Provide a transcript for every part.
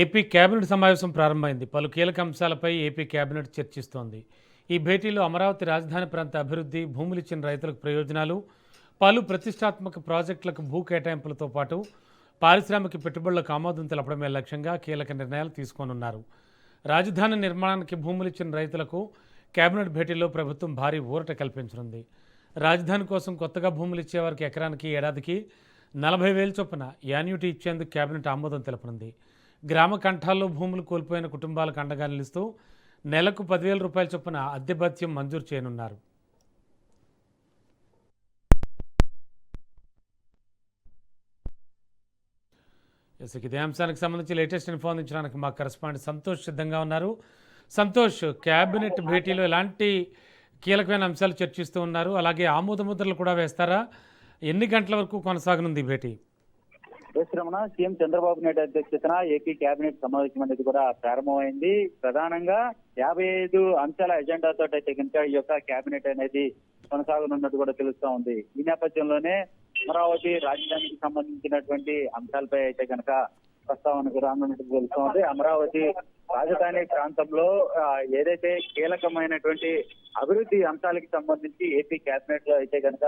AP cabinet సమావేశం ప్రారంభమైంది. పలు కీలక అంశాలపై ఏపీ కేబినెట్ చర్చిస్తోంది. ఈ భేటీలో అమరావతి రాజధాని ప్రాంత అభివృద్ధి, భూములిచ్చిన రైతులకు ప్రయోజనాలు, పలు ప్రతిష్టాత్మక ప్రాజెక్టులకు భూ కేటాయింపులతో పాటు పారిశ్రామిక పెట్టుబడులకు ఆమోదం తెలపడమే లక్ష్యంగా కీలక నిర్ణయాలు తీసుకోనున్నారు. రాజధాని నిర్మాణానికి భూములిచ్చిన రైతులకు కేబినెట్ భేటీలో ప్రభుత్వం భారీ ఊరట కల్పించనుంది. రాజధాని కోసం కొత్తగా భూములు ఇచ్చేవారికి ఎకరానికి ఏడాదికి 40,000 చొప్పున యాన్యుటీ ఇచ్చేందుకు కేబినెట్ ఆమోదం తెలపనుంది. గ్రామ కంఠాల్లో భూములు కోల్పోయిన కుటుంబాలకు అండగా నిలుస్తూ నెలకు 10,000 రూపాయల చొప్పున అద్దె భత్యం మంజూరు చేయనున్నారు. ఇదే అంశానికి సంబంధించి లేటెస్ట్ ఇన్ఫో అందించడానికి మా కరెస్పాండెంట్ సంతోష్ సిద్ధంగా ఉన్నారు. సంతోష్, కేబినెట్ భేటీలో ఎలాంటి కీలకమైన అంశాలు చర్చిస్తూ ఉన్నారు? అలాగే ఆమోద ముద్రలు కూడా వేస్తారా? ఎన్ని గంటల వరకు కొనసాగనుంది భేటీ? రమణ, సీఎం చంద్రబాబు నాయుడు అధ్యక్షతన ఏపీ కేబినెట్ సమావేశం అనేది కూడా ప్రారంభమైంది. ప్రధానంగా 55 అంశాల ఎజెండాతో అయితే కనుక ఈ యొక్క కేబినెట్ అనేది కొనసాగనున్నట్టు కూడా తెలుస్తా ఉంది. ఈ నేపథ్యంలోనే అమరావతి రాజధానికి సంబంధించినటువంటి అంశాలపై అయితే కనుక ప్రస్తావనకు రానున్నట్టు తెలుస్తా ఉంది. అమరావతి రాజధాని ప్రాంతంలో ఏదైతే కీలకమైనటువంటి అభివృద్ధి అంశాలకు సంబంధించి ఏపీ కేబినెట్ లో అయితే కనుక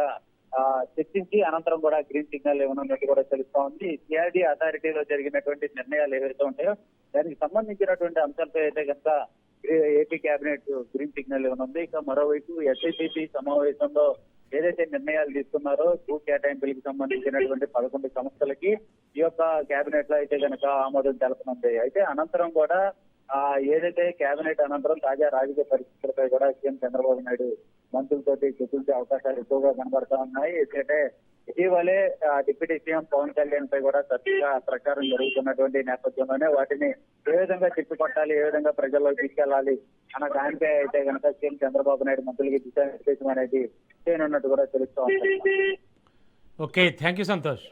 చర్చించి అనంతరం కూడా గ్రీన్ సిగ్నల్ ఇవ్వనున్నట్టు కూడా తెలుస్తా ఉంది. సిఆర్డీ అథారిటీలో జరిగినటువంటి నిర్ణయాలు ఏవైతే ఉంటాయో దానికి సంబంధించినటువంటి అంశాలపై అయితే కనుక ఏపీ కేబినెట్ గ్రీన్ సిగ్నల్ ఇవ్వనుంది. ఇక మరోవైపు ఎస్ఐసిసి సమావేశంలో ఏదైతే నిర్ణయాలు తీసుకున్నారో భూ కేటాయింపులకు సంబంధించినటువంటి 11 సంస్థలకి ఈ యొక్క కేబినెట్ లో అయితే కనుక ఆమోదం తెలపనుంది. అయితే అనంతరం కూడా ఏదైతే కేబినెట్ అనంతరం తాజా రాజకీయ పరిస్థితులపై కూడా సీఎం చంద్రబాబు నాయుడు మంత్రులతోటి చర్చించే అవకాశాలు ఎక్కువగా కనబడతా ఉన్నాయి. ఎందుకంటే ఇటీవలే డిప్యూటీ సీఎం పవన్ కళ్యాణ్ పై కూడా తరచుగా ప్రచారం జరుగుతున్నటువంటి నేపథ్యంలోనే వాటిని ఏ విధంగా తిప్పికొట్టాలి, ఏ విధంగా ప్రజల్లోకి తీసుకెళ్లాలి అన్న దానిపై అయితే కనుక సీఎం చంద్రబాబు నాయుడు మంత్రులకి దిశానిర్దేశం అనేది చేయనున్నట్టు కూడా తెలుస్తూ ఉంది. Okay, thank you Santosh.